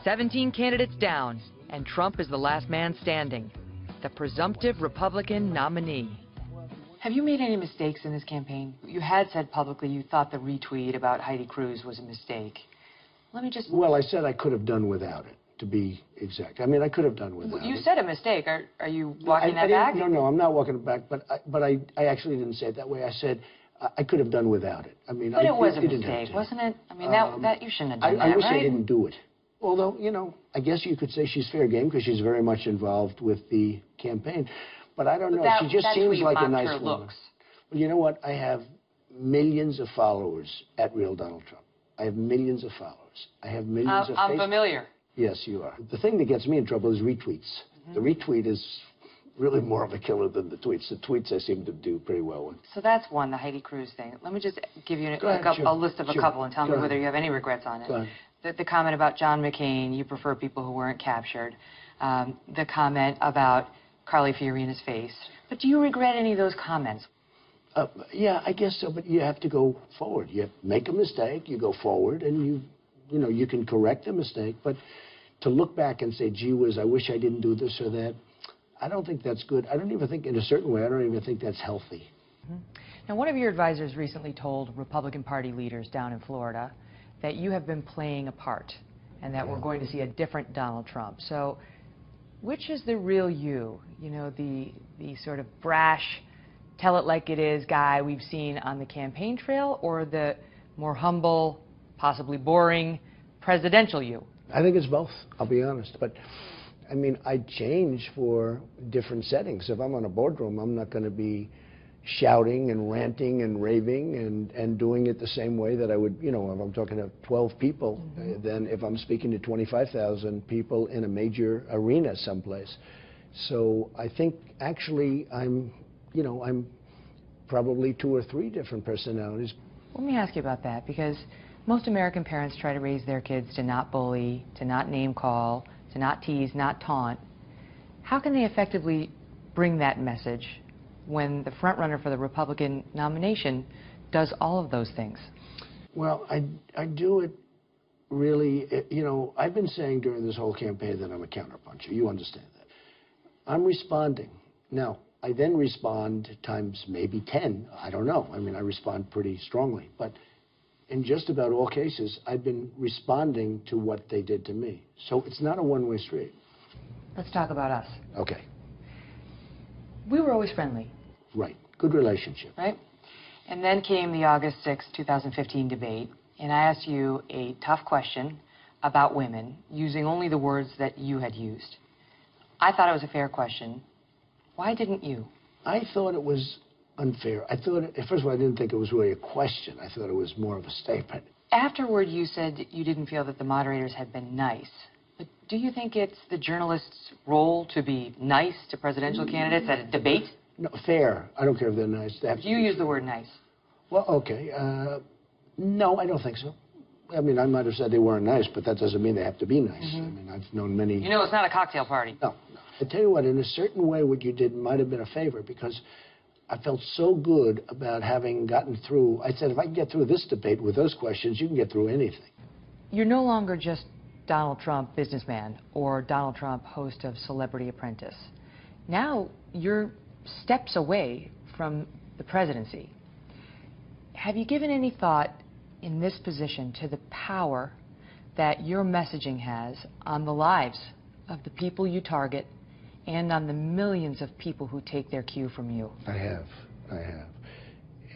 17 candidates down, and Trump is the last man standing, the presumptive Republican nominee. Have you made any mistakes in this campaign? You had said publicly you thought the retweet about Heidi Cruz was a mistake. Let me just... Well, I said I could have done without it, to be exact. I mean, I could have done without it. You said a mistake. Are you walking that back? No, I'm not walking it back, but I actually didn't say it that way. I said I could have done without it. I mean, but it was a mistake, wasn't it? I mean, that you shouldn't have done that, I wish right? I didn't do it. Although, you know, I guess you could say she's fair game because she's very much involved with the campaign. But I don't know. She just seems like a nice woman. Well, you know what? I have millions of followers at Real Donald Trump. I have millions of followers. I have millions of... I'm familiar. Yes, you are. The thing that gets me in trouble is retweets. The retweet is really more of a killer than the tweets. The tweets I seem to do pretty well with. So that's one, the Heidi Cruz thing. Let me just give you a list of a couple and tell me whether you have any regrets on it. Go ahead. The comment about John McCain, you prefer people who weren't captured. The comment about Carly Fiorina's face. But do you regret any of those comments? Yeah, I guess so, but you have to go forward. You make a mistake, you go forward, and you know, you can correct the mistake, but to look back and say, gee whiz, I wish I didn't do this or that, I don't think that's good. I don't even think, in a certain way, I don't even think that's healthy. Now, one of your advisors recently told Republican Party leaders down in Florida that you have been playing a part and that we're going to see a different Donald Trump. So which is the real you? You know, the sort of brash, tell-it-like-it-is guy we've seen on the campaign trail, or the more humble, possibly boring, presidential you? I think it's both, I'll be honest. But, I mean, I change for different settings. If I'm on a boardroom, I'm not going to be shouting and ranting and raving and doing it the same way that I would, you know, if I'm talking to 12 people, than if I'm speaking to 25,000 people in a major arena someplace. So I think, actually, I'm probably 2 or 3 different personalities. Let me ask you about that, because most American parents try to raise their kids to not bully, to not name call, to not tease, not taunt. How can they effectively bring that message when the front-runner for the Republican nomination does all of those things? Well, I do it really, you know, I've been saying during this whole campaign that I'm a counterpuncher. You understand that. I'm responding. Now, I then respond times maybe 10. I don't know. I mean, I respond pretty strongly. But in just about all cases, I've been responding to what they did to me. So it's not a one-way street. Let's talk about us. Okay. We were always friendly. Right. Good relationship. Right. And then came the August 6, 2015 debate, and I asked you a tough question about women, using only the words that you had used. I thought it was a fair question. Why didn't you? I thought it was unfair. I thought, first of all, I didn't think it was really a question. I thought it was more of a statement. Afterward, you said you didn't feel that the moderators had been nice. But do you think it's the journalist's role to be nice to presidential candidates at a debate? No, fair. I don't care if they're nice. They have you use the word nice. Well, okay. No, I don't think so. I mean, I might have said they weren't nice, but that doesn't mean they have to be nice. I mean, I've known many... You know, it's not a cocktail party. No. I tell you what, in a certain way, what you did might have been a favor, because I felt so good about having gotten through. I said, if I can get through this debate with those questions, you can get through anything. You're no longer just Donald Trump, businessman, or Donald Trump, host of Celebrity Apprentice. Now you're steps away from the presidency. Have you given any thought in this position to the power that your messaging has on the lives of the people you target and on the millions of people who take their cue from you? I have.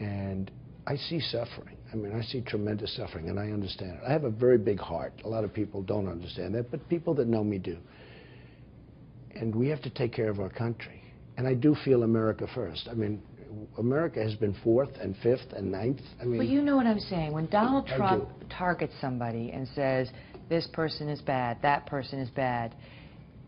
And I see suffering. I mean, I see tremendous suffering, and I understand it. I have a very big heart. A lot of people don't understand that, but people that know me do. And we have to take care of our country. And I do feel America first. I mean, America has been 4th and 5th and 9th. I mean... But you know what I'm saying. When Donald Trump targets somebody and says, this person is bad, that person is bad,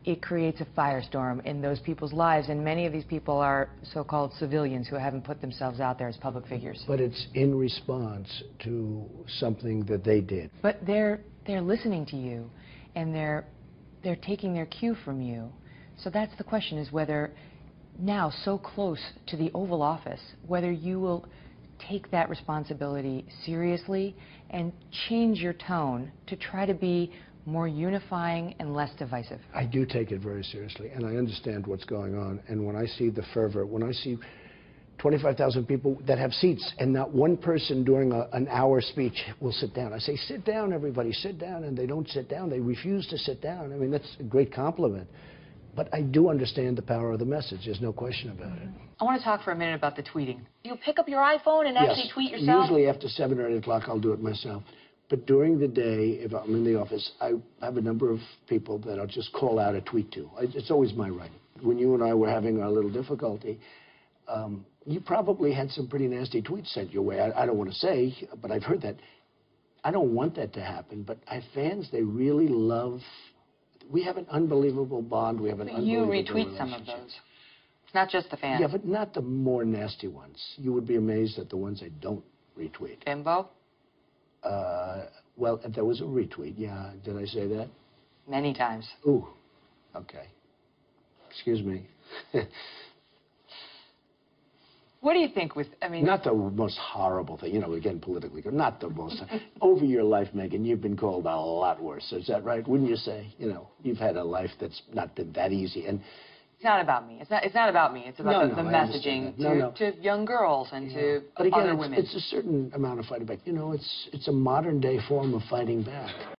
it creates a firestorm in those people's lives, and many of these people are so-called civilians who haven't put themselves out there as public figures. But it's in response to something that they did. But they're listening to you, and they're taking their cue from you. So that's the question, is whether now, so close to the Oval Office, whether you will take that responsibility seriously and change your tone to try to be more unifying and less divisive? I do take it very seriously, and I understand what's going on. And when I see the fervor, when I see 25,000 people that have seats, and not one person during an hour speech will sit down. I say, sit down, everybody, sit down, and they don't sit down. They refuse to sit down. I mean, that's a great compliment. But I do understand the power of the message. There's no question about it. I want to talk for a minute about the tweeting. You pick up your iPhone and actually tweet yourself? Usually after 7 or 8 o'clock, I'll do it myself. But during the day, if I'm in the office, I have a number of people that I'll just call out a tweet to. It's always my right. When you and I were having our little difficulty, you probably had some pretty nasty tweets sent your way. I don't want to say, but I've heard that. I don't want that to happen, but fans, they really love. We have an unbelievable bond. We have an unbelievable You retweet some of those. It's not just the fans. Yeah, but not the more nasty ones. You would be amazed at the ones I don't retweet. Bimbo? Well, there was a retweet. Yeah, did I say that? Many times. Ooh, okay. Excuse me. What do you think with, I mean... Not the most horrible thing, you know, again, politically, not the most... Over your life, Megyn, you've been called a lot worse. Is that right? Wouldn't you say? You know, you've had a life that's not been that easy. And it's not about me. It's not about me. It's about the messaging to young girls and to but again, other women. It's a certain amount of fighting back. You know, it's a modern-day form of fighting back.